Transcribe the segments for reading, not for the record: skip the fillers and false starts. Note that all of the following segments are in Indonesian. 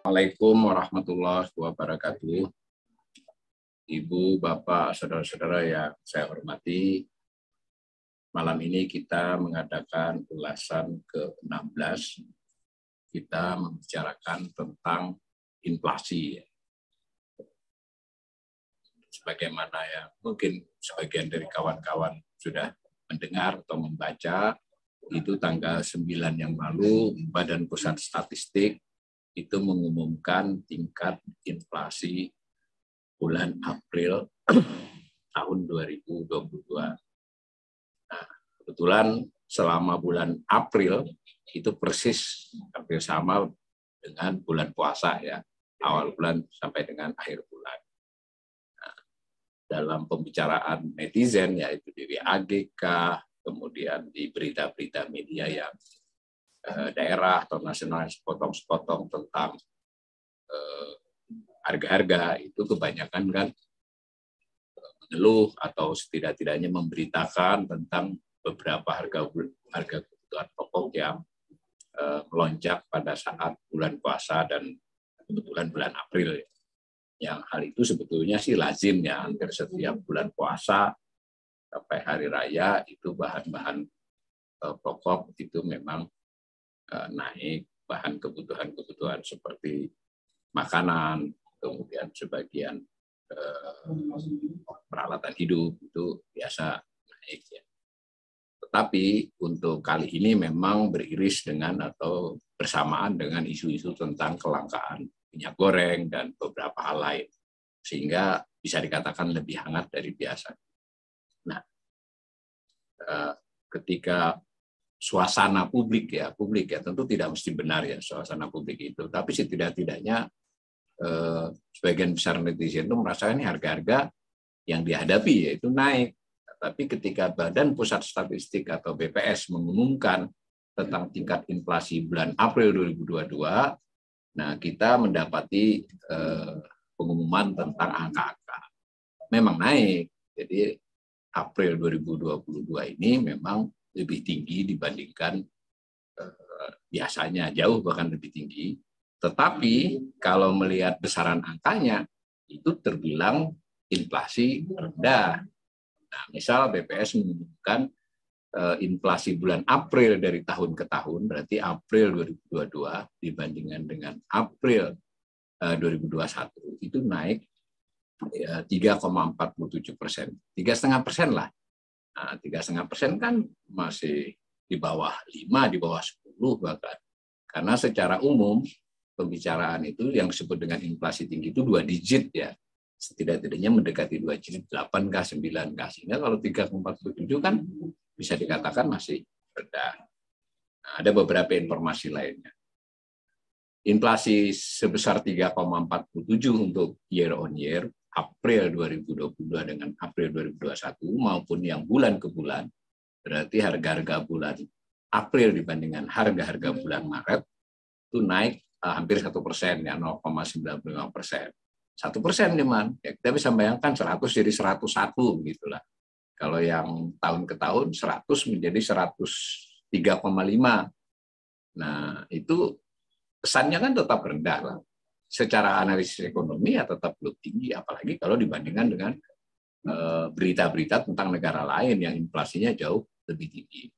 Assalamualaikum warahmatullahi wabarakatuh. Ibu, Bapak, saudara-saudara yang saya hormati, malam ini kita mengadakan ulasan ke-16. Kita membicarakan tentang inflasi. Sebagaimana yang mungkin sebagian dari kawan-kawan sudah mendengar atau membaca, itu tanggal 9 yang lalu Badan Pusat Statistik itu mengumumkan tingkat inflasi bulan April tahun 2022. Nah, kebetulan selama bulan April itu persis hampir sama dengan bulan puasa ya, awal bulan sampai dengan akhir bulan. Nah, dalam pembicaraan netizen yaitu di WAGK, kemudian di berita-berita media yang daerah atau nasional sepotong-sepotong tentang harga-harga itu kebanyakan kan mengeluh atau setidak-tidaknya memberitakan tentang beberapa harga kebutuhan pokok yang melonjak pada saat bulan puasa dan kebetulan bulan April. Yang hal itu sebetulnya sih lazim ya, hampir setiap bulan puasa sampai hari raya itu bahan-bahan pokok itu memang naik, bahan kebutuhan seperti makanan, kemudian sebagian peralatan hidup itu biasa naik ya. Tetapi untuk kali ini memang beriris dengan atau bersamaan dengan isu-isu tentang kelangkaan minyak goreng dan beberapa hal lain, sehingga bisa dikatakan lebih hangat dari biasa. Nah, ketika suasana publik ya tentu tidak mesti benar ya suasana publik itu, tapi setidak-tidaknya sebagian besar netizen itu merasa ini harga-harga yang dihadapi yaitu naik. Tapi ketika Badan Pusat Statistik atau BPS mengumumkan tentang tingkat inflasi bulan April 2022, nah kita mendapati pengumuman tentang angka-angka memang naik. Jadi April 2022 ini memang lebih tinggi dibandingkan biasanya, jauh bahkan lebih tinggi. Tetapi kalau melihat besaran angkanya, itu terbilang inflasi rendah. Nah, misal BPS mengumumkan inflasi bulan April dari tahun ke tahun, berarti April 2022 dibandingkan dengan April 2021, itu naik 3,47%, 3,5% lah. Nah, 3,5% kan masih di bawah 5, di bawah 10 bahkan. Karena secara umum pembicaraan itu yang disebut dengan inflasi tinggi itu 2 digit ya. Setidak-tidaknya mendekati 2 digit, 8K, 9K. Sehingga kalau 3,47 kan bisa dikatakan masih rendah. Nah, ada beberapa informasi lainnya. Inflasi sebesar 3,47 untuk year on year, April 2022 dengan April 2021 maupun yang bulan ke bulan, berarti harga-harga bulan April dibandingkan harga-harga bulan Maret itu naik hampir 1% ya, 0,95%. 1% cuman, ya kita bisa bayangkan 100 jadi 101 gitulah. Kalau yang tahun ke tahun 100 menjadi 103,5. Nah itu kesannya kan tetap rendah lah. Secara analisis ekonomi ya tetap belum tinggi, apalagi kalau dibandingkan dengan berita-berita tentang negara lain yang inflasinya jauh lebih tinggi.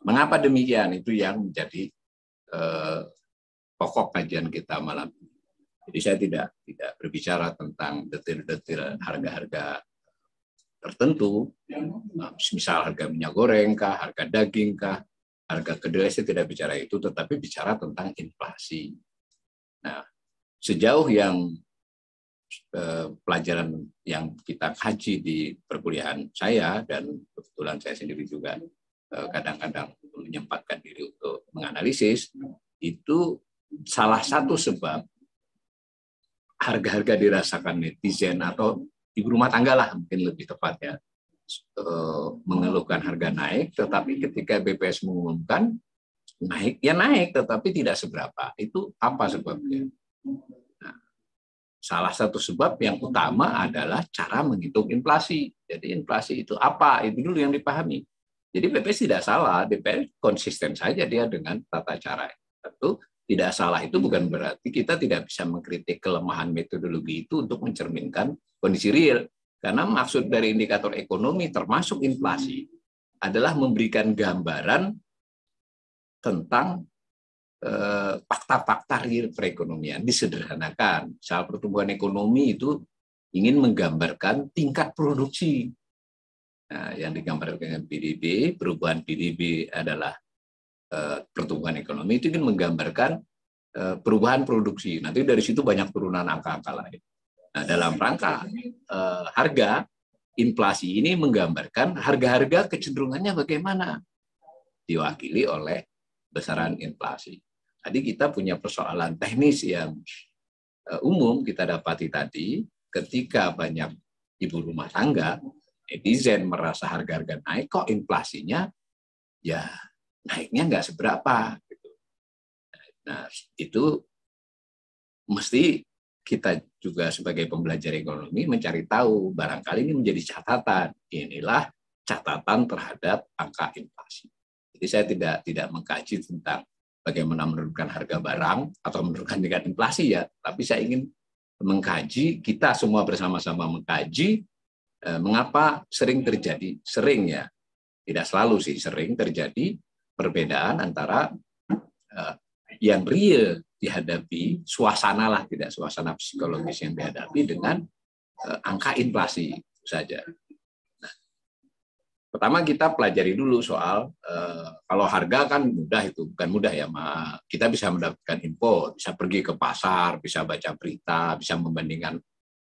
Mengapa demikian? Itu yang menjadi pokok kajian kita malam ini. Jadi saya tidak berbicara tentang detail-detail harga-harga tertentu, misal harga minyak goreng kah, harga daging kah, harga kedelai, saya tidak bicara itu, tetapi bicara tentang inflasi. Nah, sejauh yang pelajaran yang kita kaji di perkuliahan saya, dan kebetulan saya sendiri juga kadang-kadang menyempatkan diri untuk menganalisis, itu salah satu sebab harga-harga dirasakan netizen atau ibu rumah tangga lah mungkin lebih tepatnya, mengeluhkan harga naik, tetapi ketika BPS mengumumkan naik, ya naik, tetapi tidak seberapa. Itu apa sebabnya? Nah, salah satu sebab yang utama adalah cara menghitung inflasi. Jadi inflasi itu apa? Itu dulu yang dipahami. Jadi BPS tidak salah, BPS konsisten saja dia dengan tata cara. Tentu tidak salah itu bukan berarti kita tidak bisa mengkritik kelemahan metodologi itu untuk mencerminkan kondisi real. Karena maksud dari indikator ekonomi termasuk inflasi adalah memberikan gambaran tentang fakta-fakta real perekonomian disederhanakan. Misal pertumbuhan ekonomi itu ingin menggambarkan tingkat produksi. Nah, yang digambarkan dengan PDB, perubahan PDB adalah pertumbuhan ekonomi itu ingin menggambarkan perubahan produksi. Nanti dari situ banyak turunan angka-angka lain. Nah, dalam rangka harga, inflasi ini menggambarkan harga-harga kecenderungannya bagaimana, diwakili oleh besaran inflasi. Tadi kita punya persoalan teknis yang umum kita dapati tadi, ketika banyak ibu rumah tangga, netizen merasa harga-harga naik, kok inflasinya ya naiknya nggak seberapa. Nah, itu mesti kita juga sebagai pembelajar ekonomi mencari tahu, barangkali ini menjadi catatan. Inilah catatan terhadap angka inflasi. Jadi saya tidak mengkaji tentang bagaimana menurunkan harga barang atau menurunkan tingkat inflasi ya, tapi saya ingin mengkaji, kita semua bersama-sama mengkaji mengapa sering ya, tidak selalu sih, sering terjadi perbedaan antara yang real dihadapi, suasana lah, tidak suasana psikologis yang dihadapi dengan angka inflasi saja. Nah, pertama kita pelajari dulu soal kalau harga kan mudah, itu bukan mudah ya, kita bisa mendapatkan info, bisa pergi ke pasar, bisa baca berita, bisa membandingkan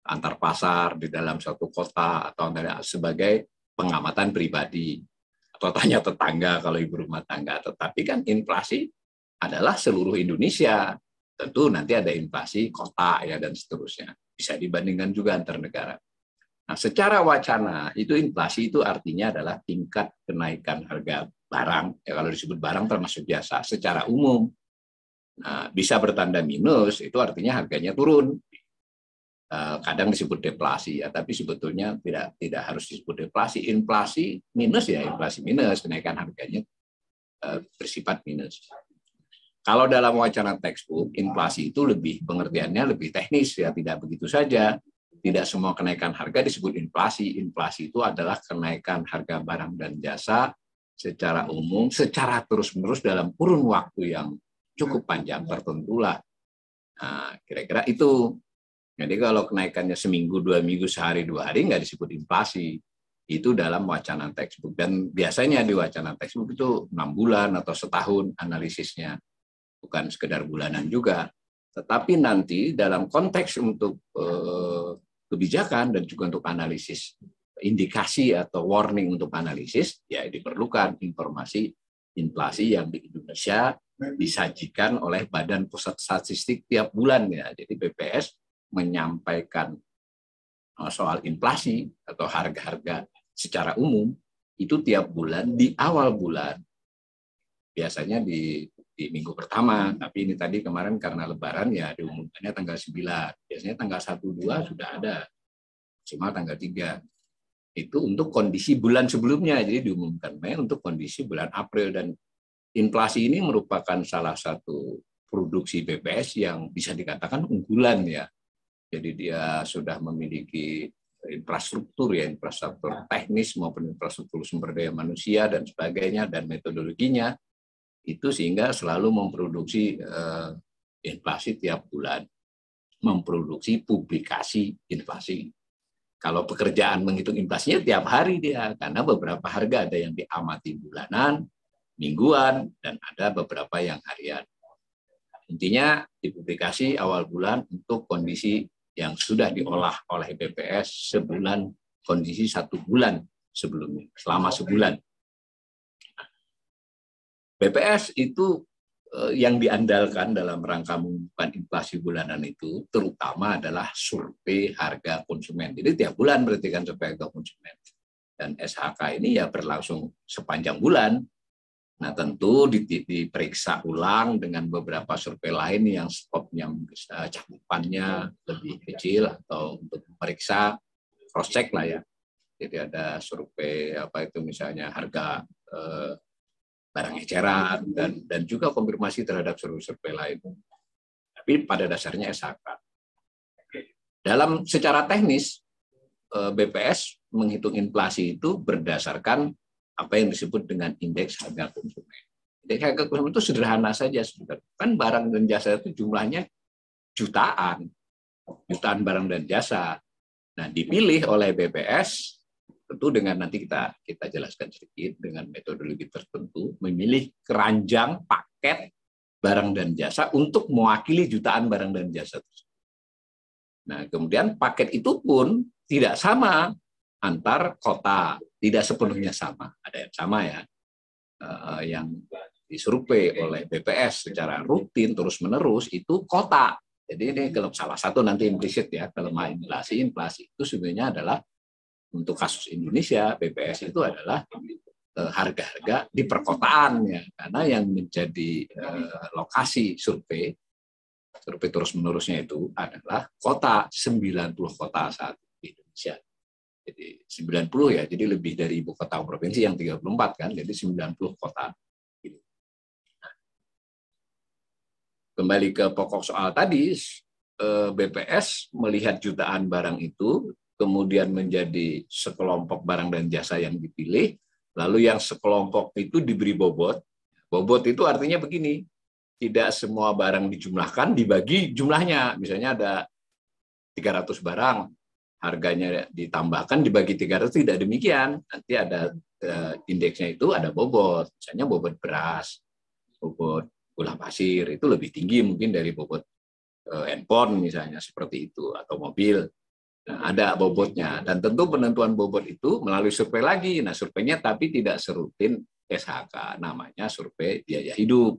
antar pasar di dalam satu kota atau sebagai pengamatan pribadi atau tanya tetangga kalau ibu rumah tangga. Tetapi kan inflasi adalah seluruh Indonesia. Tentu nanti ada inflasi kota ya dan seterusnya. Bisa dibandingkan juga antar negara. Nah, secara wacana itu inflasi itu artinya adalah tingkat kenaikan harga barang. Ya, kalau disebut barang termasuk jasa secara umum. Nah, bisa bertanda minus itu artinya harganya turun. Kadang disebut deflasi ya, tapi sebetulnya tidak harus disebut deflasi. Inflasi minus ya, inflasi minus, kenaikan harganya bersifat minus. Kalau dalam wacana textbook, inflasi itu pengertiannya lebih teknis ya, tidak begitu saja. Tidak semua kenaikan harga disebut inflasi. Inflasi itu adalah kenaikan harga barang dan jasa secara umum, secara terus-menerus dalam kurun waktu yang cukup panjang tertentulah. Nah, kira-kira itu. Jadi kalau kenaikannya seminggu, 2 minggu, sehari, 2 hari nggak disebut inflasi. Itu dalam wacana textbook. Dan biasanya di wacana textbook itu 6 bulan atau setahun analisisnya. Bukan sekedar bulanan juga. Tetapi nanti dalam konteks untuk kebijakan dan juga untuk analisis indikasi atau warning untuk analisis, ya diperlukan informasi inflasi yang di Indonesia disajikan oleh Badan Pusat Statistik tiap bulan ya. Jadi BPS menyampaikan soal inflasi atau harga-harga secara umum itu tiap bulan di awal bulan. Biasanya di minggu pertama, tapi ini tadi kemarin karena lebaran ya diumumkannya tanggal 9. Biasanya tanggal 1-2 sudah ada, maksimal tanggal 3. Itu untuk kondisi bulan sebelumnya, jadi diumumkan Mei untuk kondisi bulan April. Dan inflasi ini merupakan salah satu produksi BPS yang bisa dikatakan unggulan ya. Jadi dia sudah memiliki infrastruktur ya, infrastruktur teknis maupun infrastruktur sumber daya manusia dan sebagainya dan metodologinya. Itu sehingga selalu memproduksi inflasi tiap bulan, memproduksi publikasi inflasi. Kalau pekerjaan menghitung inflasinya tiap hari dia, karena beberapa harga ada yang diamati bulanan, mingguan, dan ada beberapa yang harian. Intinya dipublikasi awal bulan untuk kondisi yang sudah diolah oleh BPS sebulan, kondisi 1 bulan sebelumnya, selama sebulan. BPS itu yang diandalkan dalam rangka mengumumkan inflasi bulanan itu terutama adalah survei harga konsumen. Jadi tiap bulan berarti kan survei harga konsumen. Dan SHK ini ya berlangsung sepanjang bulan. Nah tentu diperiksa ulang dengan beberapa survei lain yang skopnya cakupannya lebih kecil atau untuk memeriksa cross check lah ya. Jadi ada survei apa itu misalnya harga barang eceran dan juga konfirmasi terhadap survei lain. Tapi pada dasarnya SHK. Secara teknis, BPS menghitung inflasi itu berdasarkan apa yang disebut dengan indeks harga konsumen. Indeks harga konsumen itu sederhana saja, kan barang dan jasa itu jumlahnya jutaan barang dan jasa. Nah, dipilih oleh BPS tentu dengan nanti kita jelaskan sedikit dengan metodologi tertentu, memilih keranjang paket barang dan jasa untuk mewakili jutaan barang dan jasa. Nah, kemudian paket itu pun tidak sama antar kota, tidak sepenuhnya sama. Ada yang sama ya, yang disurvei oleh BPS secara rutin terus-menerus itu kota. Jadi ini kalau salah satu nanti implisit ya, kalau inflasi itu sebenarnya adalah untuk kasus Indonesia, BPS itu adalah harga-harga di perkotaan ya, karena yang menjadi lokasi survei terus-menerusnya itu adalah kota, 90 kota saat di Indonesia. Jadi 90 ya, jadi lebih dari ibu kota provinsi yang 34 kan, jadi 90 kota. Kembali ke pokok soal tadi, BPS melihat jutaan barang itu, kemudian menjadi sekelompok barang dan jasa yang dipilih, lalu yang sekelompok itu diberi bobot. Bobot itu artinya begini, tidak semua barang dijumlahkan, dibagi jumlahnya. Misalnya ada 300 barang, harganya ditambahkan, dibagi 300, tidak demikian. Nanti ada indeksnya itu ada bobot. Misalnya bobot beras, bobot gula pasir, itu lebih tinggi mungkin dari bobot handphone misalnya, seperti itu, atau mobil. Nah, ada bobotnya, dan tentu penentuan bobot itu melalui survei lagi. Nah, surveinya tapi tidak serutin SHK, namanya survei biaya hidup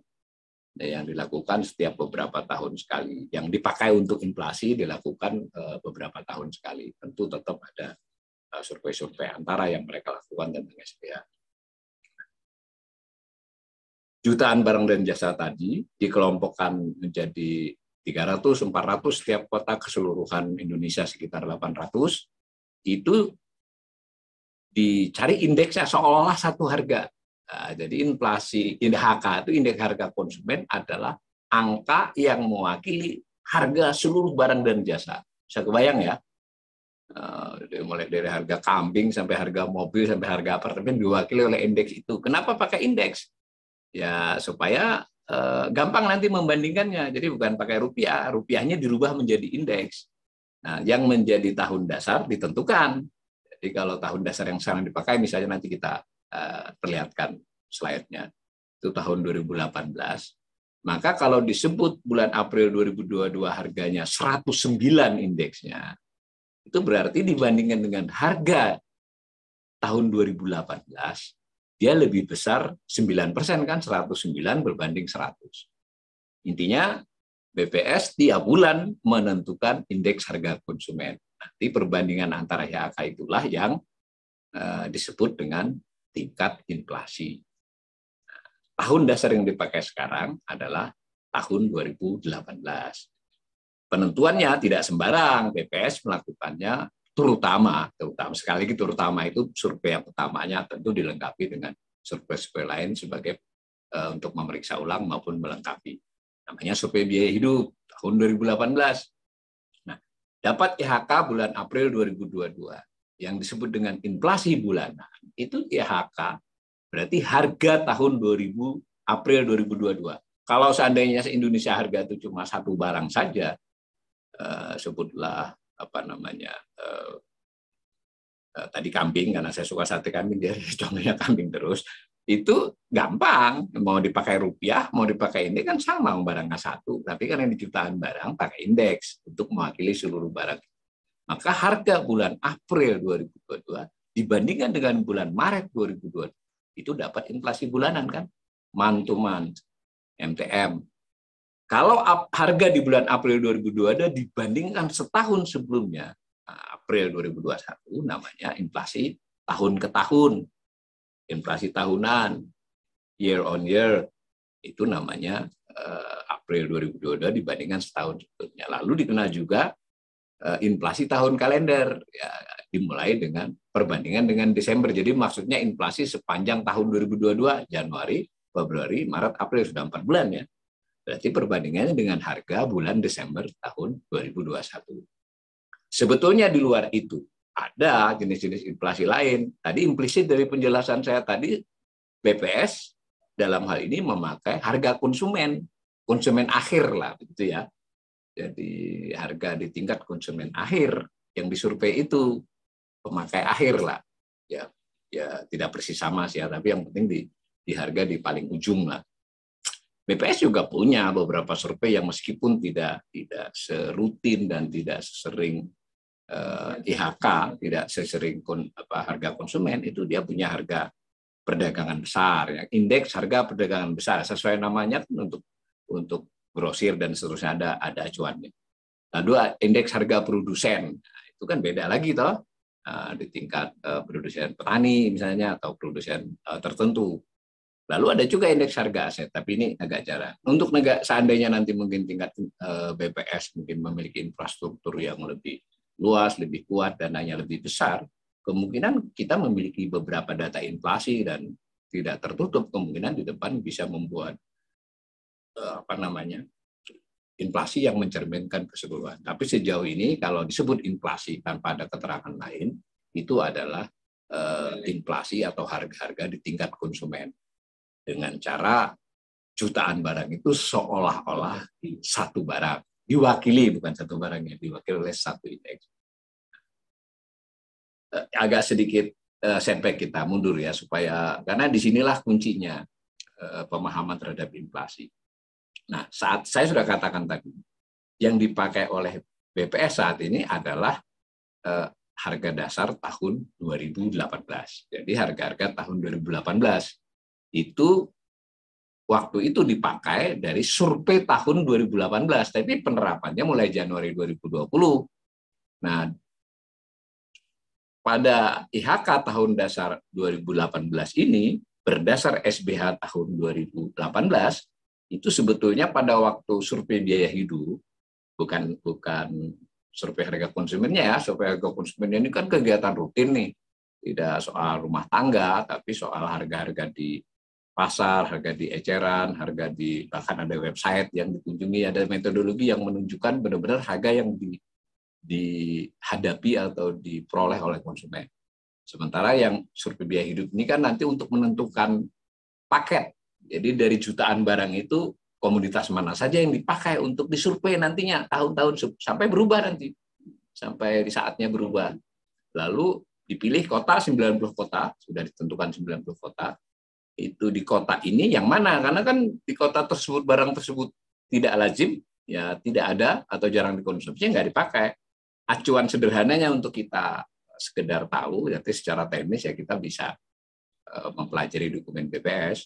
yang dilakukan setiap beberapa tahun sekali. Yang dipakai untuk inflasi dilakukan beberapa tahun sekali. Tentu tetap ada survei-survei antara yang mereka lakukan tentang SPH. Jutaan barang dan jasa tadi dikelompokkan menjadi 300, 400 setiap kota keseluruhan Indonesia sekitar 800, itu dicari indeksnya seolah-olah satu harga. Nah, jadi inflasi, IHK itu indeks harga konsumen adalah angka yang mewakili harga seluruh barang dan jasa. Bisa kebayang ya, mulai dari harga kambing sampai harga mobil sampai harga apartemen diwakili oleh indeks itu. Kenapa pakai indeks? Ya supaya gampang nanti membandingkannya. Jadi bukan pakai rupiah, rupiahnya dirubah menjadi indeks. Nah, yang menjadi tahun dasar ditentukan. Jadi kalau tahun dasar yang sekarang dipakai, misalnya nanti kita perlihatkan slide-nya, itu tahun 2018. Maka kalau disebut bulan April 2022 harganya 109 indeksnya, itu berarti dibandingkan dengan harga tahun 2018, dia lebih besar 9% kan, 109 berbanding 100. Intinya BPS tiap bulan menentukan indeks harga konsumen. Nanti perbandingan antara IHK itulah yang disebut dengan tingkat inflasi. Nah, tahun dasar yang dipakai sekarang adalah tahun 2018. Penentuannya tidak sembarang, BPS melakukannya terutama sekali lagi, terutama itu survei yang pertamanya tentu dilengkapi dengan survei-survei lain sebagai untuk memeriksa ulang maupun melengkapi. Namanya survei biaya hidup tahun 2018. Nah, dapat IHK bulan April 2022 yang disebut dengan inflasi bulanan, itu IHK berarti harga tahun April 2022. Kalau seandainya Indonesia harga itu cuma satu barang saja, sebutlah tadi kambing, karena saya suka sate kambing, dia contohnya kambing terus, itu gampang, mau dipakai rupiah, mau dipakai indeks kan sama, barangnya satu, tapi kan yang di jutaan barang pakai indeks untuk mewakili seluruh barang. Maka harga bulan April 2022 dibandingkan dengan bulan Maret 2022 itu dapat inflasi bulanan kan, month to month, MTM. Kalau harga di bulan April 2022 dibandingkan setahun sebelumnya, April 2021, namanya inflasi tahun ke tahun, inflasi tahunan, year on year, itu namanya April 2022 dibandingkan setahun sebelumnya. Lalu dikenal juga inflasi tahun kalender, ya, dimulai dengan perbandingan dengan Desember. Jadi maksudnya inflasi sepanjang tahun 2022, Januari, Februari, Maret, April, sudah 4 bulan ya. Berarti perbandingannya dengan harga bulan Desember tahun 2021. Sebetulnya di luar itu ada jenis-jenis inflasi lain. Tadi implisit dari penjelasan saya tadi, BPS dalam hal ini memakai harga konsumen akhir lah, begitu ya. Jadi harga di tingkat konsumen akhir yang disurvei itu pemakai akhir lah. Ya tidak persis sama sih ya, tapi yang penting di harga di paling ujung lah. BPS juga punya beberapa survei yang meskipun tidak serutin dan tidak sesering IHK, tidak sesering harga konsumen, itu dia punya harga perdagangan besar, ya. Indeks harga perdagangan besar sesuai namanya untuk grosir dan seterusnya ada acuannya. Lalu indeks harga produsen, nah, itu kan beda lagi toh, di tingkat produsen petani misalnya atau produsen tertentu. Lalu ada juga indeks harga aset, tapi ini agak jarang. Untuk seandainya nanti mungkin tingkat BPS mungkin memiliki infrastruktur yang lebih luas, lebih kuat, dananya lebih besar, kemungkinan kita memiliki beberapa data inflasi dan tidak tertutup kemungkinan di depan bisa membuat inflasi yang mencerminkan keseluruhan. Tapi sejauh ini kalau disebut inflasi tanpa ada keterangan lain, itu adalah inflasi atau harga-harga di tingkat konsumen. Dengan cara jutaan barang itu seolah-olah satu barang. Diwakili, bukan satu barangnya, diwakili oleh satu indeks. Agak sedikit setback kita mundur ya, karena disinilah kuncinya pemahaman terhadap inflasi. Nah, saat saya sudah katakan tadi, yang dipakai oleh BPS saat ini adalah harga dasar tahun 2018. Jadi harga-harga tahun 2018 itu waktu itu dipakai dari survei tahun 2018, tapi penerapannya mulai Januari 2020. Nah, pada IHK tahun dasar 2018 ini, berdasar SBH tahun 2018, itu sebetulnya pada waktu survei biaya hidup, bukan survei harga konsumennya ya, survei harga konsumennya ini kan kegiatan rutin nih, tidak soal rumah tangga, tapi soal harga-harga di pasar, harga di eceran, harga bahkan ada website yang dikunjungi, ada metodologi yang menunjukkan benar-benar harga yang dihadapi atau diperoleh oleh konsumen. Sementara yang survei biaya hidup ini kan nanti untuk menentukan paket. Jadi dari jutaan barang itu komoditas mana saja yang dipakai untuk disurvei nantinya tahun-tahun sampai berubah nanti. Sampai di saatnya berubah. Lalu dipilih kota 90 kota, sudah ditentukan 90 kota. Itu di kota ini yang mana? Karena kan di kota tersebut barang tersebut tidak lazim, ya tidak ada atau jarang dikonsumsi, nggak dipakai. Acuan sederhananya untuk kita sekedar tahu, jadi secara teknis ya kita bisa mempelajari dokumen BPS.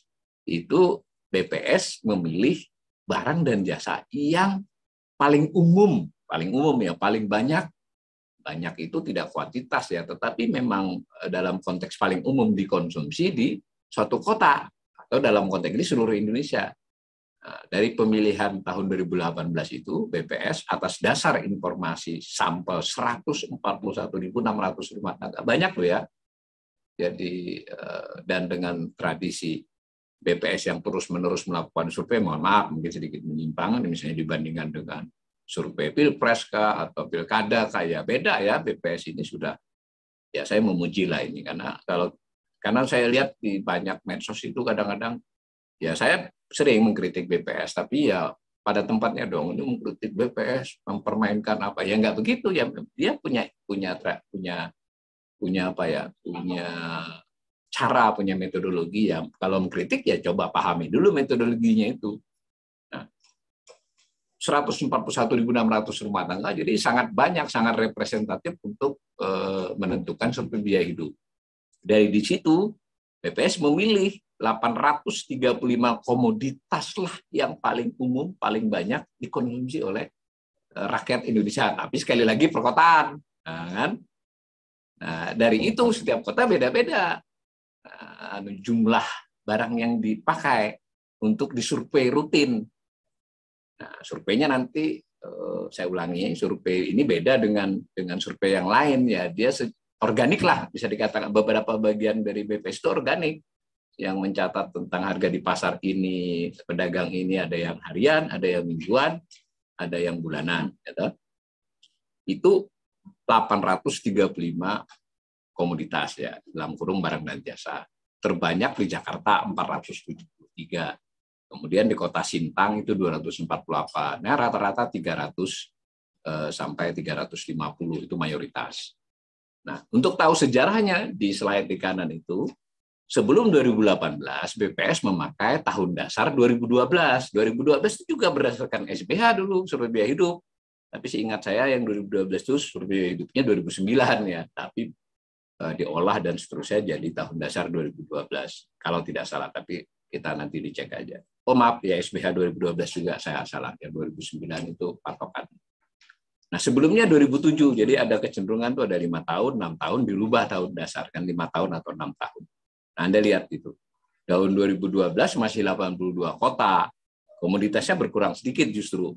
Itu BPS memilih barang dan jasa yang paling umum ya, paling banyak. Banyak itu tidak kuantitas ya, tetapi memang dalam konteks paling umum dikonsumsi di suatu kota atau dalam konteks ini seluruh Indonesia. Nah, dari pemilihan tahun 2018 itu BPS atas dasar informasi sampel 141.600 rumah tangga, banyak loh ya. Jadi dan dengan tradisi BPS yang terus-menerus melakukan survei, mohon maaf mungkin sedikit menyimpang, misalnya dibandingkan dengan survei Pilpres atau Pilkada kayak beda ya, BPS ini sudah, ya saya memuji lah ini karena saya lihat di banyak medsos itu kadang-kadang ya saya sering mengkritik BPS, tapi ya pada tempatnya dong, ini mengkritik BPS mempermainkan apa ya, nggak begitu ya, dia punya cara, punya metodologi ya. Kalau mengkritik ya coba pahami dulu metodologinya itu. Nah, 141.600 rumah tangga, jadi sangat banyak, sangat representatif untuk menentukan survei biaya hidup. Dari di situ BPS memilih 835 komoditas lah yang paling umum, paling banyak dikonsumsi oleh rakyat Indonesia. Tapi sekali lagi perkotaan, kan? Nah, dari itu setiap kota beda-beda jumlah barang yang dipakai untuk disurvei rutin. Nah, surveinya nanti saya ulangi, survei ini beda dengan survei yang lain ya, dia organik lah, bisa dikatakan beberapa bagian dari BPS itu organik. yang mencatat tentang harga di pasar ini, pedagang ini ada yang harian, ada yang mingguan, ada yang bulanan. Gitu. Itu 835 komoditas ya, dalam kurung barang dan jasa. Terbanyak di Jakarta 473. Kemudian di Kota Sintang itu 248. Nah, rata-rata 300 sampai 350 itu mayoritas. Nah, untuk tahu sejarahnya di slide di kanan itu, sebelum 2018 BPS memakai tahun dasar 2012. 2012 itu juga berdasarkan SBH dulu, survei biaya hidup. Tapi seingat saya yang 2012 itu survei biaya hidupnya 2009 ya, tapi diolah dan seterusnya jadi tahun dasar 2012. Kalau tidak salah, tapi kita nanti dicek aja. Oh maaf ya, SBH 2012 juga saya salah ya, 2009 itu patokan. Nah, sebelumnya 2007, jadi ada kecenderungan tuh ada 5 tahun, 6 tahun, dirubah tahun dasar, kan 5 tahun atau 6 tahun. Nah, Anda lihat itu. Tahun 2012 masih 82 kota, komoditasnya berkurang sedikit justru.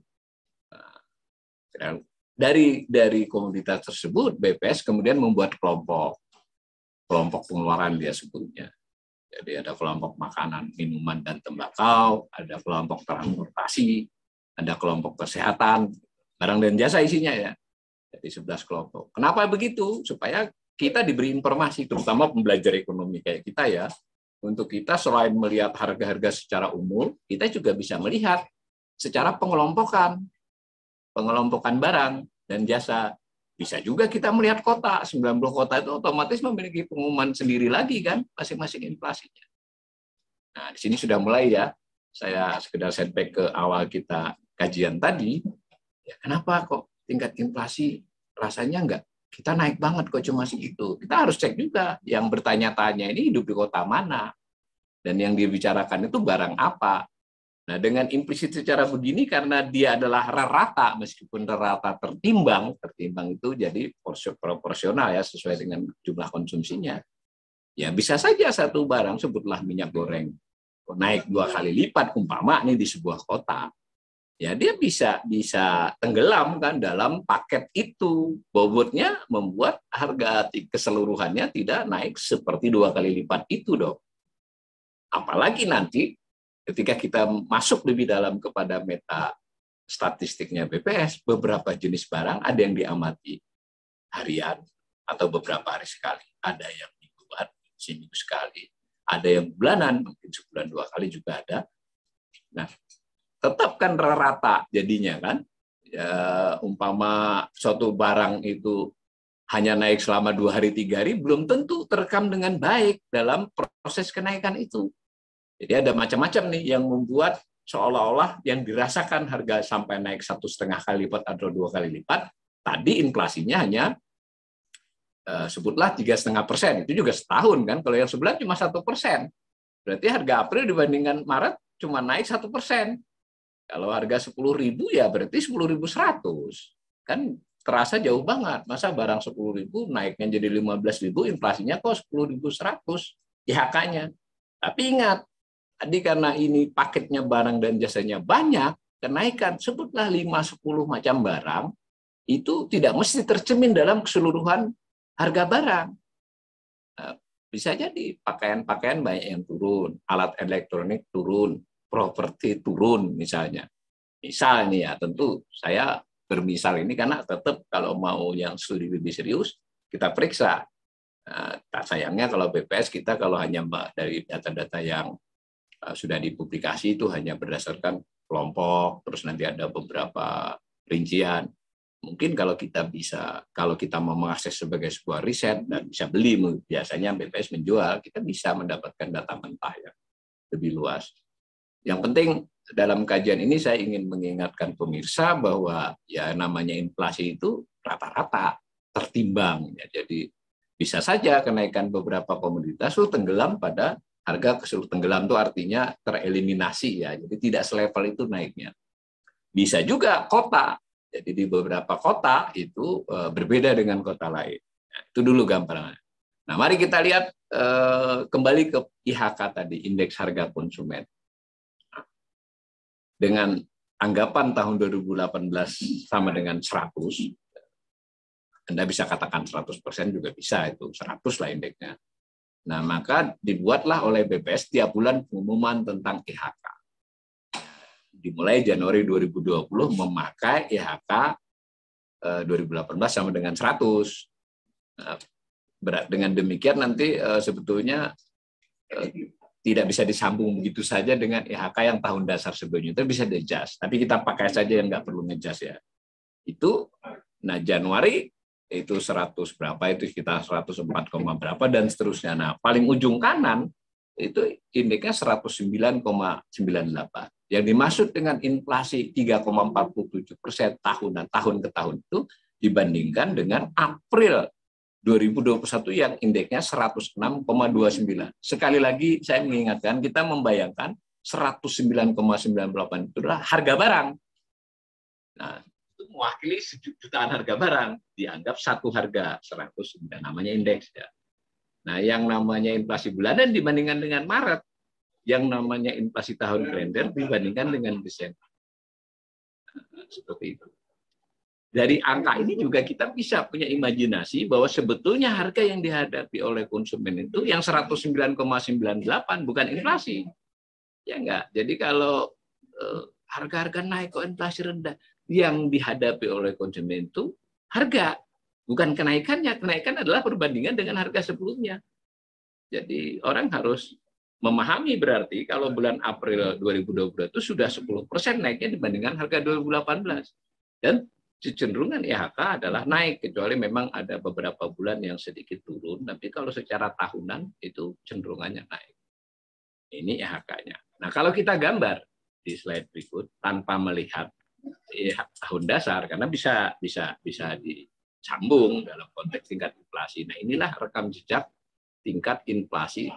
Nah, dari komoditas tersebut, BPS kemudian membuat kelompok pengeluaran dia sebutnya. Jadi ada kelompok makanan, minuman, dan tembakau, ada kelompok transportasi, ada kelompok kesehatan, barang dan jasa isinya ya. Jadi 11 kelompok. Kenapa begitu? Supaya kita diberi informasi, terutama pembelajar ekonomi kayak kita ya, untuk kita selain melihat harga-harga secara umum, kita juga bisa melihat secara pengelompokan barang dan jasa. Bisa juga kita melihat kota, 90 kota itu otomatis memiliki pengumuman sendiri lagi kan, masing-masing inflasinya. Nah, di sini sudah mulai ya, saya sekedar setback ke awal kita kajian tadi, ya kenapa kok tingkat inflasi rasanya enggak? Kita naik banget kok cuma segitu. Kita harus cek juga yang bertanya-tanya ini hidup di kota mana, dan yang dibicarakan itu barang apa. Nah, dengan implisit secara begini, karena dia adalah rata, meskipun rata tertimbang itu jadi proporsional ya, sesuai dengan jumlah konsumsinya. Ya bisa saja satu barang, sebutlah minyak goreng, naik 2 kali lipat umpama nih di sebuah kota. Ya dia bisa tenggelam kan dalam paket itu. Bobotnya membuat harga keseluruhannya tidak naik seperti 2 kali lipat itu dong. Apalagi nanti ketika kita masuk lebih dalam kepada meta statistiknya BPS, beberapa jenis barang ada yang diamati harian atau beberapa hari sekali, ada yang mingguan, seminggu sekali, ada yang bulanan, mungkin sebulan 2 kali juga ada. Nah, tetap kan rata jadinya kan. Ya, umpama suatu barang itu hanya naik selama 2 hari 3 hari, belum tentu terekam dengan baik dalam proses kenaikan itu. Jadi ada macam-macam nih yang membuat seolah-olah yang dirasakan harga sampai naik 1,5 kali lipat atau 2 kali lipat, tadi inflasinya hanya sebutlah 3,5%, itu juga setahun kan. Kalau yang sebulan cuma 1%, berarti harga April dibandingkan Maret cuma naik 1%. Kalau harga 10.000 ya berarti 10.100, kan terasa jauh banget. Masa barang 10.000 naiknya jadi 15.000, inflasinya kok 10.100 IHK-nya. Tapi ingat, tadi karena ini paketnya barang dan jasanya banyak, kenaikan sebutlah 5-10 macam barang, itu tidak mesti tercermin dalam keseluruhan harga barang. Bisa jadi pakaian-pakaian banyak yang turun, alat elektronik turun, properti turun misalnya. Misal nih ya, tentu saya bermisal ini karena tetap kalau mau yang studi lebih serius, kita periksa. Tak sayangnya kalau BPS kita kalau hanya dari data-data yang sudah dipublikasi itu hanya berdasarkan kelompok, terus nanti ada beberapa rincian. Mungkin kalau kita mau mengakses sebagai sebuah riset dan bisa beli, biasanya BPS menjual, kita bisa mendapatkan data mentah yang lebih luas. Yang penting dalam kajian ini saya ingin mengingatkan pemirsa bahwa ya namanya inflasi itu rata-rata tertimbang. Ya, jadi bisa saja kenaikan beberapa komoditas itu tenggelam pada harga keseluruhan. Tenggelam itu artinya tereliminasi ya, jadi tidak selevel itu naiknya. Bisa juga kota, jadi di beberapa kota itu berbeda dengan kota lain. Nah, itu dulu gambarannya. Nah, mari kita lihat kembali ke IHK tadi, indeks harga konsumen. Nah, dengan anggapan tahun 2018 sama dengan 100, Anda bisa katakan 100% juga bisa, itu 100 lah indeksnya. Nah, maka dibuatlah oleh BPS tiap bulan pengumuman tentang IHK. Dimulai Januari 2020 memakai IHK 2018 sama dengan 100. Nah, dengan demikian nanti sebetulnya tidak bisa disambung begitu saja dengan IHK yang tahun dasar sebelumnya. Itu bisa di-adjust, tapi kita pakai saja yang nggak perlu nge-adjust ya. Itu, nah Januari itu 100 berapa, itu sekitar 104, berapa, dan seterusnya. Nah, paling ujung kanan itu indeksnya 109,98. Yang dimaksud dengan inflasi 3,47% tahunan, tahun ke tahun itu dibandingkan dengan April 2021 yang indeksnya 106,29. Sekali lagi saya mengingatkan, kita membayangkan 109,98 itu adalah harga barang. Nah, itu mewakili jutaan harga barang, dianggap satu harga 109, namanya indeks ya. Nah, yang namanya inflasi bulanan dibandingkan dengan Maret, yang namanya inflasi tahun kalender dibandingkan dengan Desember. Nah, seperti itu. Dari angka ini juga kita bisa punya imajinasi bahwa sebetulnya harga yang dihadapi oleh konsumen itu yang 109,98 bukan inflasi. Ya enggak. Jadi kalau harga-harga naik kok inflasi rendah, yang dihadapi oleh konsumen itu harga, bukan kenaikannya. Kenaikan adalah perbandingan dengan harga sebelumnya. Jadi orang harus memahami berarti kalau bulan April 2022 itu sudah 10% naiknya dibandingkan harga 2018. Dan kecenderungan IHK adalah naik, kecuali memang ada beberapa bulan yang sedikit turun, tapi kalau secara tahunan itu cenderungannya naik. Ini IHK-nya. Nah, kalau kita gambar di slide berikut tanpa melihat tahun dasar, karena bisa disambung dalam konteks tingkat inflasi. Nah, inilah rekam jejak tingkat inflasi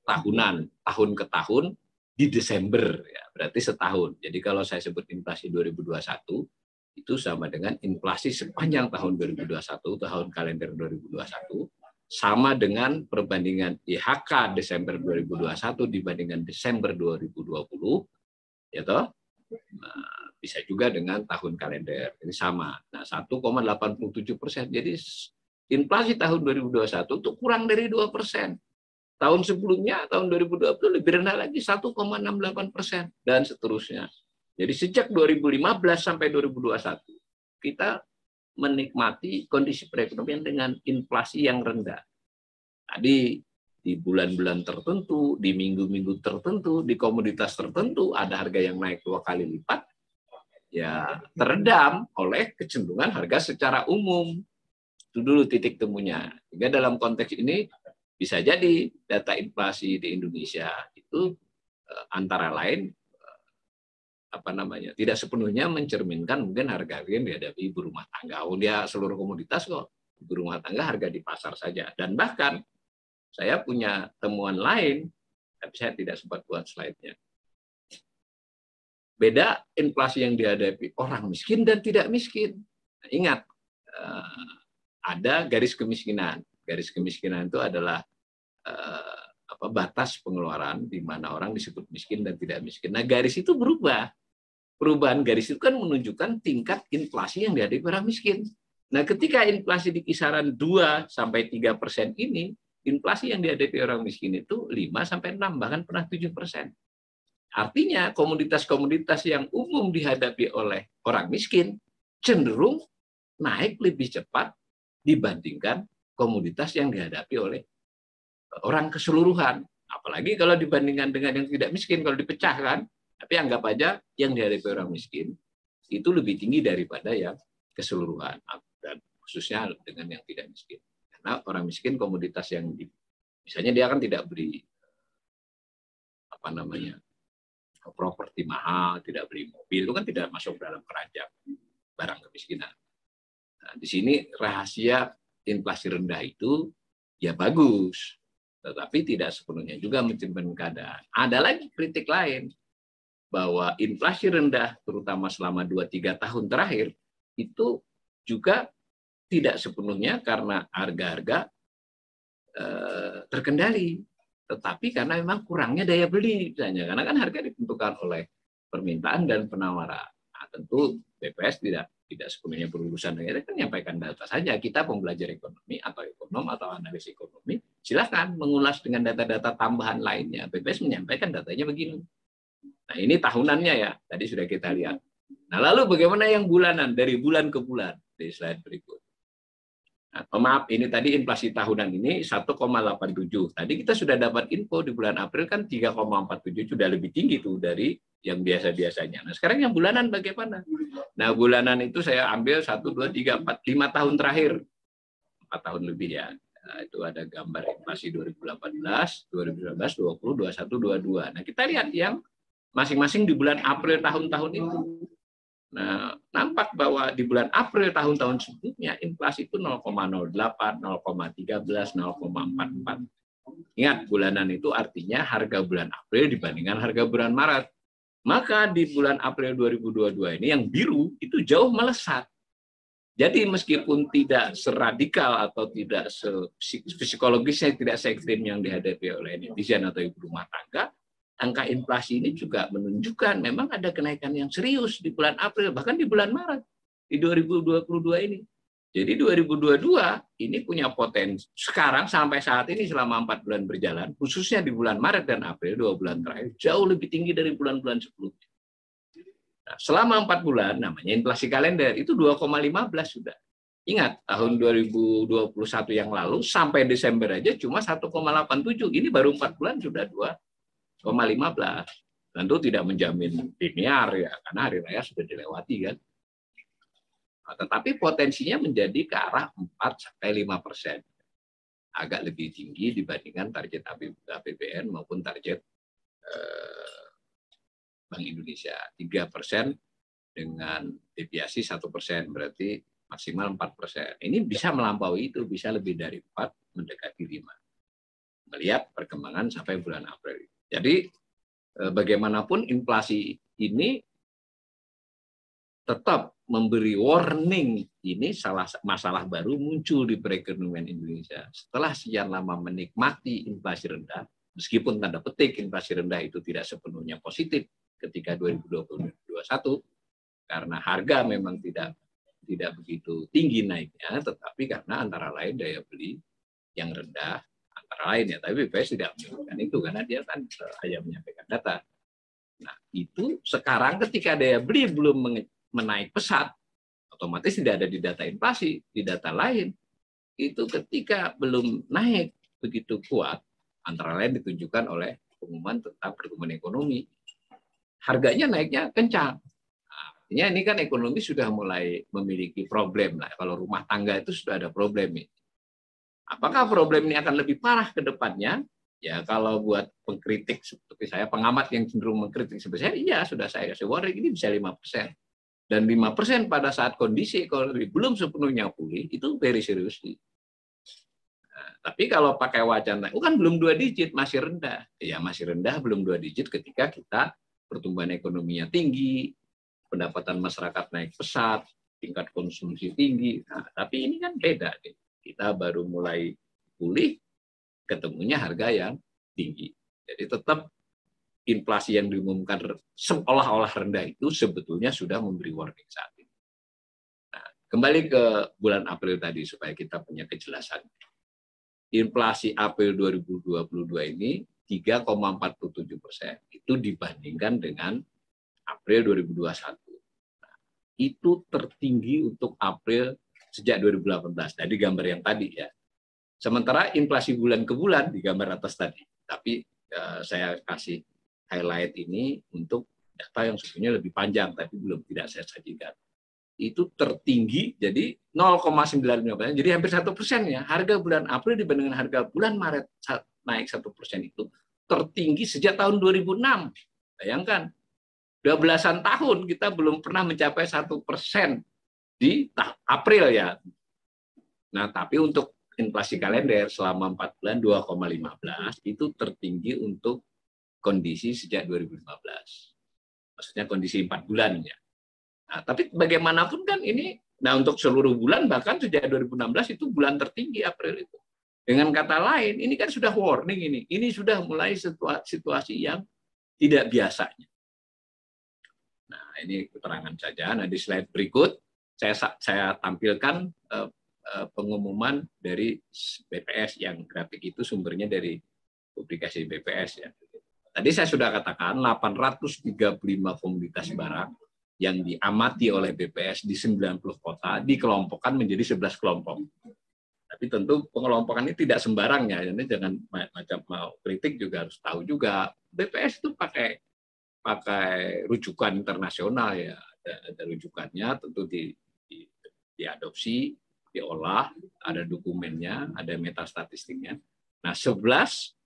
tahunan, tahun ke tahun di Desember, ya, berarti setahun. Jadi kalau saya sebut inflasi 2021, itu sama dengan inflasi sepanjang tahun 2021, tahun kalender 2021, sama dengan perbandingan IHK Desember 2021 dibandingkan Desember 2020, ya toh? Nah, bisa juga dengan tahun kalender, ini sama. Nah, 1,87%. Jadi inflasi tahun 2021 itu kurang dari 2%. Tahun sebelumnya, tahun 2020 lebih rendah lagi, 1,68%, dan seterusnya. Jadi sejak 2015 sampai 2021, kita menikmati kondisi perekonomian dengan inflasi yang rendah. Tadi di bulan-bulan tertentu, di minggu-minggu tertentu, di komoditas tertentu, ada harga yang naik 2 kali lipat, ya teredam oleh kecenderungan harga secara umum. Itu dulu titik temunya. Sehingga dalam konteks ini, bisa jadi data inflasi di Indonesia itu antara lain tidak sepenuhnya mencerminkan mungkin harga yang dihadapi ibu rumah tangga. Dia seluruh komoditas kok, ibu rumah tangga harga di pasar saja. Dan bahkan saya punya temuan lain, tapi saya tidak sempat buat slide-nya. Beda inflasi yang dihadapi orang miskin dan tidak miskin. Nah, ingat, ada garis kemiskinan. Garis kemiskinan itu adalah batas pengeluaran di mana orang disebut miskin dan tidak miskin. Nah, garis itu berubah. Perubahan garis itu kan menunjukkan tingkat inflasi yang dihadapi orang miskin. Nah, ketika inflasi di kisaran 2-3% ini, inflasi yang dihadapi orang miskin itu 5-6, bahkan pernah 7%. Artinya, komoditas-komoditas yang umum dihadapi oleh orang miskin cenderung naik lebih cepat dibandingkan komoditas yang dihadapi oleh orang keseluruhan. Apalagi kalau dibandingkan dengan yang tidak miskin, kalau dipecahkan, tapi anggap aja yang dihadapi orang miskin itu lebih tinggi daripada yang keseluruhan, dan khususnya dengan yang tidak miskin. Karena orang miskin komoditas yang misalnya dia kan tidak beli properti mahal, tidak beli mobil, itu kan tidak masuk dalam keranjang barang kemiskinan. Nah, di sini rahasia inflasi rendah itu ya bagus, tetapi tidak sepenuhnya juga mencerminkan keadaan. Ada lagi kritik lain, bahwa inflasi rendah terutama selama 2-3 tahun terakhir itu juga tidak sepenuhnya karena harga-harga terkendali, tetapi karena memang kurangnya daya beli misalnya, karena kan harga ditentukan oleh permintaan dan penawaran. Nah, tentu BPS tidak sepenuhnya berurusan dengan itu, kan menyampaikan data saja. Kita pembelajar ekonomi atau ekonom atau analis ekonomi, silahkan mengulas dengan data-data tambahan lainnya. BPS menyampaikan datanya begini. Nah, ini tahunannya ya, tadi sudah kita lihat. Nah, lalu bagaimana yang bulanan, dari bulan ke bulan, di slide berikut. Nah, maaf, ini tadi inflasi tahunan ini 1,87. Tadi kita sudah dapat info di bulan April kan 3,47, sudah lebih tinggi tuh dari yang biasa-biasanya. Nah, sekarang yang bulanan bagaimana? Nah, bulanan itu saya ambil 1, 2, 3, 4, 5 tahun terakhir. 4 tahun lebih ya. Nah, itu ada gambar inflasi 2018, 2019, 20, 21, 22. Nah, kita lihat yang masing-masing di bulan April tahun-tahun itu. Nah, nampak bahwa di bulan April tahun-tahun sebelumnya inflasi itu 0,08, 0,13, 0,44. Ingat, bulanan itu artinya harga bulan April dibandingkan harga bulan Maret. Maka di bulan April 2022 ini yang biru itu jauh melesat. Jadi meskipun tidak seradikal atau tidak psikologisnya tidak se-ekstrim yang dihadapi oleh netizen atau ibu rumah tangga, angka inflasi ini juga menunjukkan memang ada kenaikan yang serius di bulan April, bahkan di bulan Maret, di 2022 ini. Jadi 2022 ini punya potensi, sekarang sampai saat ini selama 4 bulan berjalan, khususnya di bulan Maret dan April, 2 bulan terakhir, jauh lebih tinggi dari bulan-bulan sebelumnya. Nah, selama 4 bulan, namanya inflasi kalender, itu 2,15 sudah. Ingat, tahun 2021 yang lalu, sampai Desember aja cuma 1,87. Ini baru 4 bulan sudah 2,15. Tentu tidak menjamin linear ya, karena hari raya sudah dilewati kan. Nah, tetapi potensinya menjadi ke arah 4-5%. Agak lebih tinggi dibandingkan target APBN maupun target Bank Indonesia. 3% dengan deviasi 1%, berarti maksimal 4%. Ini bisa melampaui itu, bisa lebih dari 4, mendekati 5. Melihat perkembangan sampai bulan April. Jadi bagaimanapun inflasi ini tetap memberi warning, ini masalah baru muncul di perekonomian Indonesia. Setelah sekian lama menikmati inflasi rendah, meskipun tanda petik inflasi rendah itu tidak sepenuhnya positif ketika 2020-2021, karena harga memang tidak begitu tinggi naiknya, tetapi karena antara lain daya beli yang rendah, antara lain ya, tapi BPS tidak menyebutkan itu karena dia kan hanya menyampaikan data. Nah, itu sekarang ketika daya beli belum menaik pesat, otomatis tidak ada di data inflasi, di data lain. Itu ketika belum naik begitu kuat, antara lain ditunjukkan oleh pengumuman tentang pertumbuhan ekonomi. Harganya naiknya kencang. Nah, artinya ini kan ekonomi sudah mulai memiliki problem lah. Kalau rumah tangga itu sudah ada problem ini. Apakah problem ini akan lebih parah ke depannya? Ya kalau buat pengkritik seperti saya, pengamat yang cenderung mengkritik seperti saya, iya sudah saya kasih warning ini bisa 5%. Dan 5% pada saat kondisi ekonomi belum sepenuhnya pulih, itu very serius. Nah, tapi kalau pakai wacana, kan belum 2 digit, masih rendah. Ya masih rendah, belum 2 digit ketika kita pertumbuhan ekonominya tinggi, pendapatan masyarakat naik pesat, tingkat konsumsi tinggi. Nah, tapi ini kan beda nih. Kita baru mulai pulih, ketemunya harga yang tinggi. Jadi tetap inflasi yang diumumkan seolah-olah rendah itu sebetulnya sudah memberi warning saat ini. Nah, kembali ke bulan April tadi supaya kita punya kejelasan. Inflasi April 2022 ini 3,47%. Itu dibandingkan dengan April 2021. Nah, itu tertinggi untuk April sejak 2018, dari gambar yang tadi ya. Sementara inflasi bulan ke bulan di gambar atas tadi. Tapi saya kasih highlight ini untuk data yang sebenarnya lebih panjang, tapi tidak saya sajikan. Itu tertinggi, jadi 0,95%, jadi hampir 1% ya. Harga bulan April dibandingkan harga bulan Maret naik 1% itu tertinggi sejak tahun 2006. Bayangkan, 12-an tahun kita belum pernah mencapai 1% di April ya. Nah, tapi untuk inflasi kalender selama 4 bulan 2,15 itu tertinggi untuk kondisi sejak 2015. Maksudnya kondisi 4 bulan ya. Nah, tapi bagaimanapun kan ini, nah untuk seluruh bulan bahkan sejak 2016 itu bulan tertinggi April itu. Dengan kata lain, ini kan sudah warning ini. Ini sudah mulai situasi yang tidak biasanya. Nah, ini keterangan saja. Nah, di slide berikut saya tampilkan pengumuman dari BPS yang grafik itu sumbernya dari publikasi BPS ya. Tadi saya sudah katakan 835 komoditas barang yang diamati oleh BPS di 90 kota dikelompokkan menjadi 11 kelompok. Tapi tentu pengelompokan ini tidak sembarang ya. Ini jangan macam mau kritik juga harus tahu juga BPS itu pakai rujukan internasional ya. Ada rujukannya tentu diadopsi, diolah, ada dokumennya, ada metastatistiknya. Nah, 11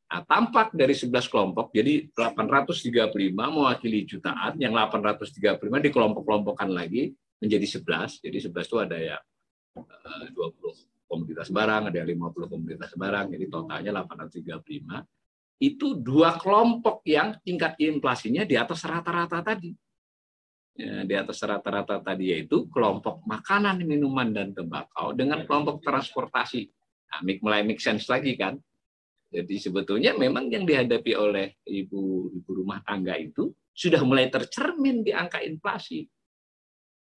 tampak dari 11 kelompok, jadi 835 mewakili jutaan, yang 835 dikelompok-kelompokkan lagi menjadi 11. Jadi 11 itu ada ya 20 komoditas barang, ada 50 komoditas barang, jadi totalnya 835. Itu 2 kelompok yang tingkat inflasinya di atas rata-rata tadi. Ya, di atas rata-rata tadi yaitu kelompok makanan, minuman, dan tembakau dengan kelompok transportasi. Nah, mulai make sense lagi kan. Jadi sebetulnya memang yang dihadapi oleh ibu rumah tangga itu sudah mulai tercermin di angka inflasi.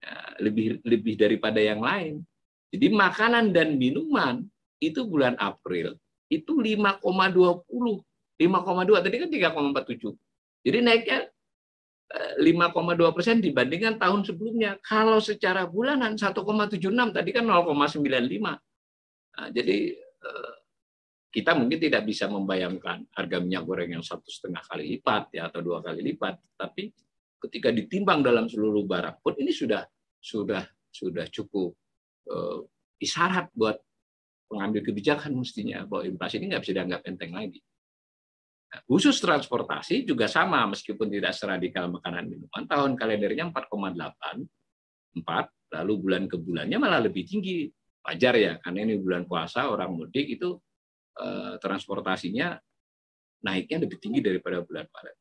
Ya, lebih daripada yang lain. Jadi makanan dan minuman itu bulan April itu 5,20. 5,2 tadi kan 3,47. Jadi naiknya 5,2% dibandingkan tahun sebelumnya. Kalau secara bulanan 1,76 tadi kan 0,95. Nah, jadi kita mungkin tidak bisa membayangkan harga minyak goreng yang 1,5 kali lipat ya atau 2 kali lipat, tapi ketika ditimbang dalam seluruh barang pun ini sudah cukup isyarat buat pengambil kebijakan mestinya bahwa inflasi ini nggak bisa dianggap enteng lagi. Nah, khusus transportasi juga sama meskipun tidak seradikal makanan minuman, tahun kalendernya 4,84, lalu bulan ke bulannya malah lebih tinggi. Wajar ya, karena ini bulan puasa orang mudik itu transportasinya naiknya lebih tinggi daripada bulan Maret.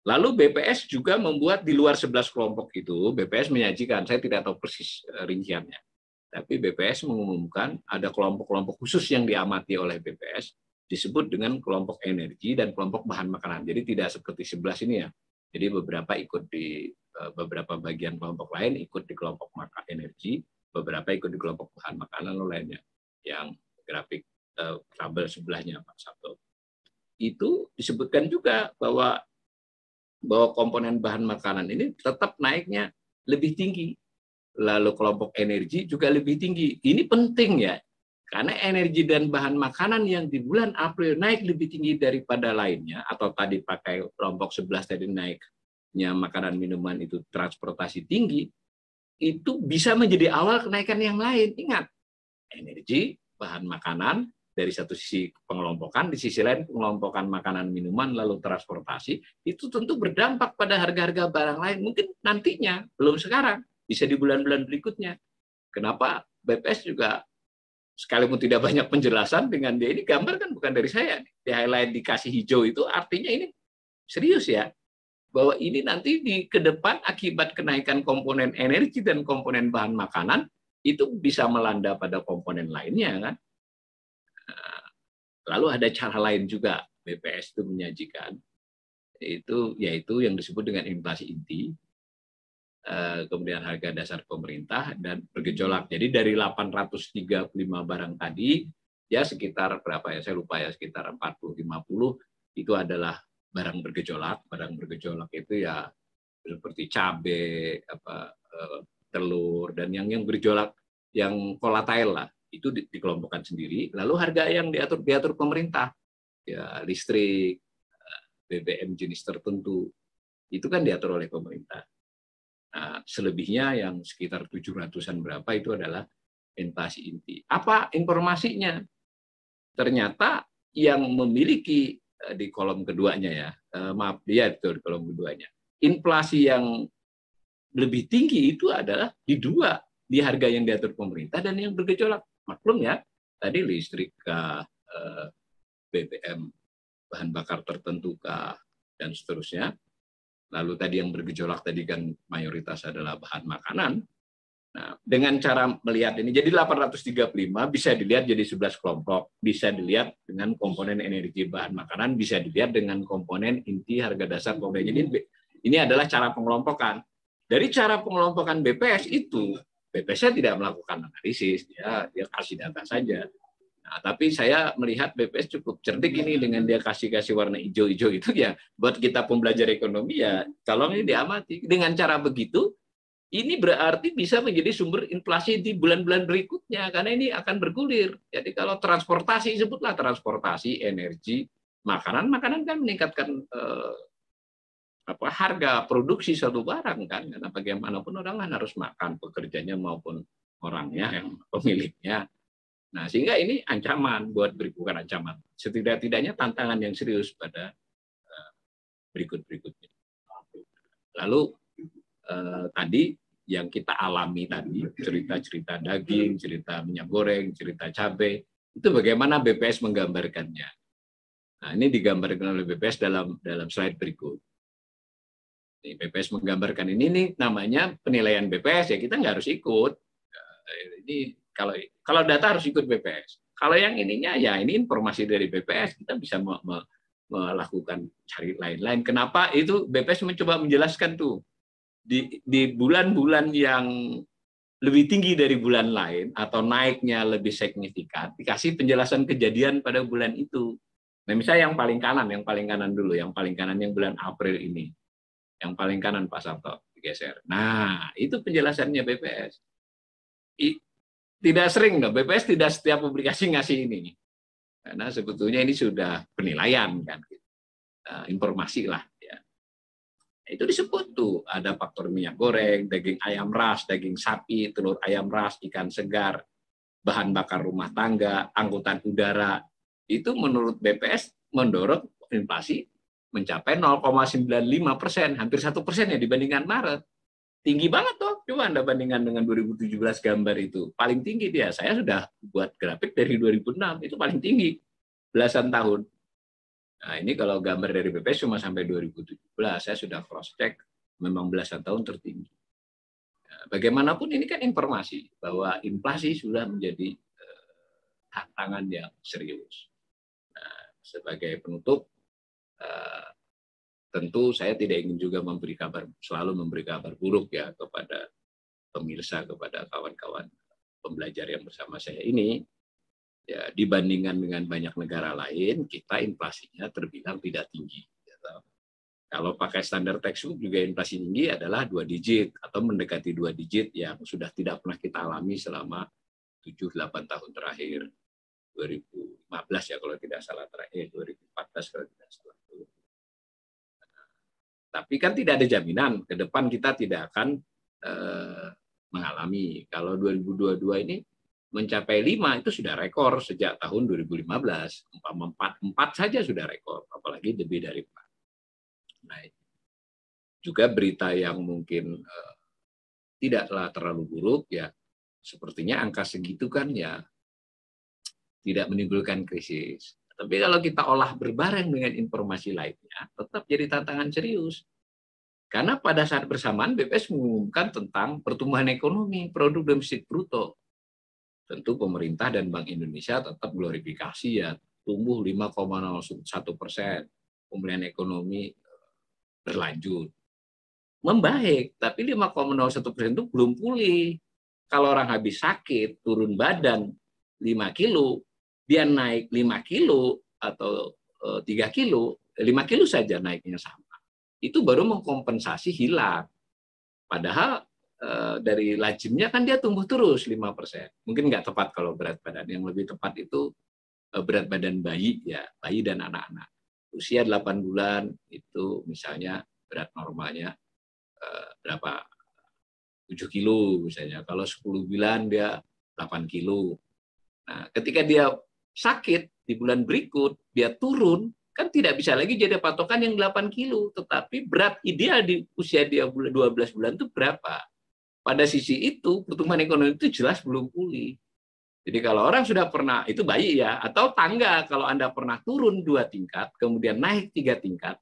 Lalu BPS juga membuat di luar 11 kelompok itu, BPS menyajikan, saya tidak tahu persis rinciannya, tapi BPS mengumumkan ada kelompok-kelompok khusus yang diamati oleh BPS, disebut dengan kelompok energi dan kelompok bahan makanan. Jadi tidak seperti 11 ini ya. Jadi beberapa ikut di beberapa bagian kelompok lain ikut di kelompok energi, beberapa ikut di kelompok bahan makanan lainnya. Yang grafik tabel sebelahnya Pak Sabto. Itu disebutkan juga bahwa komponen bahan makanan ini tetap naiknya lebih tinggi. Lalu kelompok energi juga lebih tinggi. Ini penting ya. Karena energi dan bahan makanan yang di bulan April naik lebih tinggi daripada lainnya, atau tadi pakai kelompok 11 tadi naiknya makanan minuman itu transportasi tinggi, itu bisa menjadi awal kenaikan yang lain. Ingat, energi, bahan makanan, dari satu sisi pengelompokan, di sisi lain pengelompokan makanan minuman, lalu transportasi, itu tentu berdampak pada harga-harga barang lain. Mungkin nantinya, belum sekarang, bisa di bulan-bulan berikutnya. Kenapa BPS juga sekalipun tidak banyak penjelasan dengan dia ini gambar kan bukan dari saya, di highlight dikasih hijau itu artinya ini serius ya, bahwa ini nanti ke depan akibat kenaikan komponen energi dan komponen bahan makanan itu bisa melanda pada komponen lainnya kan. Lalu ada cara lain juga BPS itu menyajikan, yaitu yang disebut dengan inflasi inti, kemudian harga dasar pemerintah dan bergejolak. Jadi dari 835 barang tadi, ya sekitar berapa ya, saya lupa ya, sekitar 40-50 itu adalah barang bergejolak. Barang bergejolak itu ya seperti cabai, telur, dan yang bergejolak, yang volatile lah, itu dikelompokkan sendiri. Lalu harga yang diatur pemerintah, ya listrik, BBM jenis tertentu, itu kan diatur oleh pemerintah. Nah, selebihnya yang sekitar 700-an berapa itu adalah inflasi inti. Apa informasinya? Ternyata yang memiliki di kolom keduanya ya, dia itu di kolom keduanya, inflasi yang lebih tinggi itu adalah di harga yang diatur pemerintah dan yang bergejolak. Maklum ya, tadi listrik kah, BBM bahan bakar tertentu kah, dan seterusnya. Lalu tadi yang bergejolak tadi kan mayoritas adalah bahan makanan. Nah, dengan cara melihat ini, jadi 835 bisa dilihat jadi 11 kelompok, bisa dilihat dengan komponen energi bahan makanan, bisa dilihat dengan komponen inti harga dasar komponen. Jadi Ini adalah cara pengelompokan. Dari cara pengelompokan BPS itu, BPS-nya tidak melakukan analisis, dia kasih data saja. Nah, tapi saya melihat BPS cukup cerdik ini dengan dia kasih warna hijau-hijau itu ya, buat kita pembelajar ekonomi ya, tolong ini diamati. Dengan cara begitu, ini berarti bisa menjadi sumber inflasi di bulan-bulan berikutnya, karena ini akan bergulir. Jadi kalau transportasi, sebutlah transportasi, energi, makanan kan meningkatkan harga produksi suatu barang kan, karena bagaimanapun orang kan harus makan, pekerjanya maupun orangnya yang pemiliknya. Nah, sehingga ini ancaman buat bukan ancaman, setidak-tidaknya tantangan yang serius pada berikut-berikutnya. Lalu tadi yang kita alami tadi, cerita-cerita daging, cerita minyak goreng, cerita cabai, itu bagaimana BPS menggambarkannya. Nah, ini digambarkan oleh BPS dalam slide berikut. Ini BPS menggambarkan ini namanya penilaian BPS, ya kita nggak harus ikut. Ini kalau data harus ikut BPS. Kalau yang ininya ya ini informasi dari BPS, kita bisa melakukan cari lain-lain. Kenapa itu BPS mencoba menjelaskan tuh di bulan-bulan yang lebih tinggi dari bulan lain atau naiknya lebih signifikan, dikasih penjelasan kejadian pada bulan itu. Nah, misalnya yang paling kanan dulu, yang paling kanan yang bulan April ini. Yang paling kanan Pak Sabto digeser. Nah, itu penjelasannya BPS. Tidak sering loh, BPS tidak setiap publikasi ngasih ini. Karena sebetulnya ini sudah penilaian kan, informasi lah. Ya. Itu disebut tuh, ada faktor minyak goreng, daging ayam ras, daging sapi, telur ayam ras, ikan segar, bahan bakar rumah tangga, angkutan udara. Itu menurut BPS mendorong inflasi mencapai 0,95%, hampir 1% ya dibandingkan Maret. Tinggi banget tuh, coba Anda bandingkan dengan 2017 gambar itu. Paling tinggi dia, saya sudah buat grafik dari 2006, itu paling tinggi, belasan tahun. Nah ini kalau gambar dari BPS cuma sampai 2017, saya sudah cross-check, memang belasan tahun tertinggi. Nah, bagaimanapun ini kan informasi, bahwa inflasi sudah menjadi tantangan yang serius. Nah, sebagai penutup, tentu saya tidak ingin juga selalu memberi kabar buruk ya kepada pemirsa, kepada kawan-kawan pembelajar yang bersama saya ini. Ya, dibandingkan dengan banyak negara lain, kita inflasinya terbilang tidak tinggi. Kalau pakai standar textbook juga inflasi tinggi adalah 2 digit atau mendekati 2 digit yang sudah tidak pernah kita alami selama 7-8 tahun terakhir. 2015 ya kalau tidak salah terakhir, 2014 kalau tidak salah. Tapi kan tidak ada jaminan ke depan kita tidak akan mengalami. Kalau 2022 ini mencapai 5 itu sudah rekor sejak tahun 2015. 4 saja sudah rekor, apalagi lebih dari 4. Nah, juga berita yang mungkin tidaklah terlalu buruk ya, sepertinya angka segitu kan ya tidak menimbulkan krisis. Tapi kalau kita olah berbareng dengan informasi lainnya, tetap jadi tantangan serius. Karena pada saat bersamaan BPS mengumumkan tentang pertumbuhan ekonomi, produk domestik bruto. Tentu pemerintah dan Bank Indonesia tetap glorifikasi ya, tumbuh 5,01%. Pemulihan ekonomi berlanjut. Membaik, tapi 5,01% itu belum pulih. Kalau orang habis sakit, turun badan 5 kilo, dia naik 5 kilo atau 3 kilo, 5 kilo saja naiknya sama. Itu baru mengkompensasi hilang. Padahal dari lajimnya kan dia tumbuh terus 5%. Mungkin nggak tepat kalau berat badan. Yang lebih tepat itu berat badan bayi, ya bayi dan anak-anak. Usia 8 bulan itu misalnya berat normalnya berapa? 7 kilo misalnya. Kalau 10 bulan dia 8 kilo. Nah, ketika dia sakit di bulan berikut, dia turun, kan tidak bisa lagi jadi patokan yang 8 kilo. Tetapi berat ideal di usia dia 12 bulan itu berapa? Pada sisi itu, pertumbuhan ekonomi itu jelas belum pulih. Jadi kalau orang sudah pernah, itu bayi ya, atau tangga, kalau Anda pernah turun 2 tingkat, kemudian naik 3 tingkat,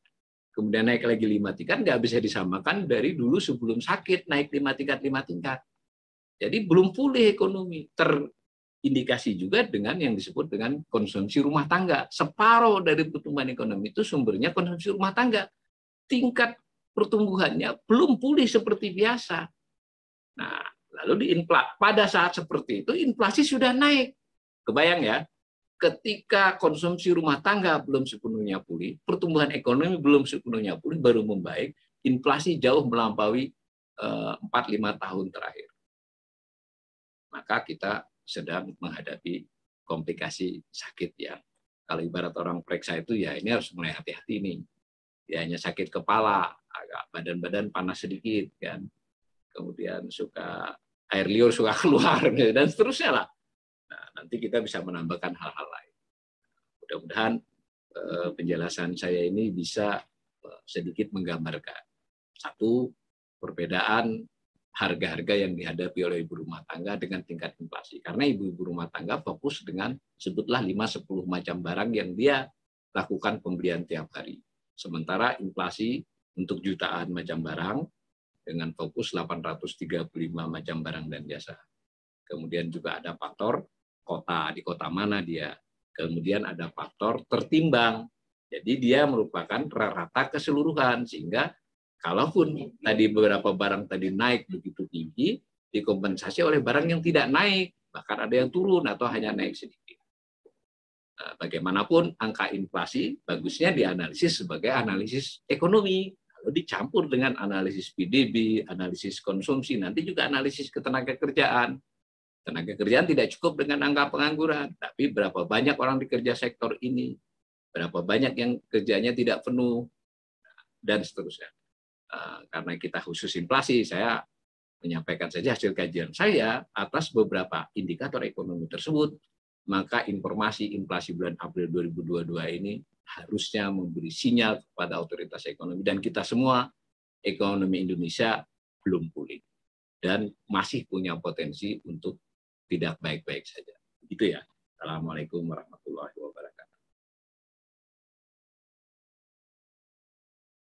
kemudian naik lagi 5 tingkat, nggak bisa disamakan dari dulu sebelum sakit, naik 5 tingkat. Jadi belum pulih ekonomi. Terindikasi juga dengan yang disebut dengan konsumsi rumah tangga. Separuh dari pertumbuhan ekonomi itu sumbernya konsumsi rumah tangga. Tingkat pertumbuhannya belum pulih seperti biasa. Nah, lalu pada saat seperti itu inflasi sudah naik. Kebayang ya, ketika konsumsi rumah tangga belum sepenuhnya pulih, pertumbuhan ekonomi belum sepenuhnya pulih, baru membaik, inflasi jauh melampaui 4-5 tahun terakhir. Maka kita sedang menghadapi komplikasi sakit ya. Kalau ibarat orang periksa itu ya ini harus mulai hati-hati nih. Ya hanya sakit kepala, agak badan-badan panas sedikit kan. Kemudian suka air liur suka keluar dan seterusnya lah. Nah, nanti kita bisa menambahkan hal-hal lain. Mudah-mudahan penjelasan saya ini bisa sedikit menggambarkan satu, perbedaan harga-harga yang dihadapi oleh ibu rumah tangga dengan tingkat inflasi. Karena ibu-ibu rumah tangga fokus dengan sebutlah 5-10 macam barang yang dia lakukan pembelian tiap hari. Sementara inflasi untuk jutaan macam barang dengan fokus 835 macam barang dan jasa. Kemudian juga ada faktor kota, di kota mana dia. Kemudian ada faktor tertimbang. Jadi dia merupakan rata keseluruhan, sehingga kalaupun tadi beberapa barang tadi naik begitu tinggi, dikompensasi oleh barang yang tidak naik, bahkan ada yang turun atau hanya naik sedikit. Nah, bagaimanapun angka inflasi bagusnya dianalisis sebagai analisis ekonomi, lalu dicampur dengan analisis PDB, analisis konsumsi, nanti juga analisis ketenagakerjaan. Tenaga kerjaan tidak cukup dengan angka pengangguran, tapi berapa banyak orang di kerja sektor ini, berapa banyak yang kerjanya tidak penuh, dan seterusnya. Karena kita khusus inflasi, saya menyampaikan saja hasil kajian saya atas beberapa indikator ekonomi tersebut, maka informasi inflasi bulan April 2022 ini harusnya memberi sinyal kepada otoritas ekonomi dan kita semua, ekonomi Indonesia belum pulih dan masih punya potensi untuk tidak baik-baik saja. Gitu ya. Assalamualaikum warahmatullahi wabarakatuh.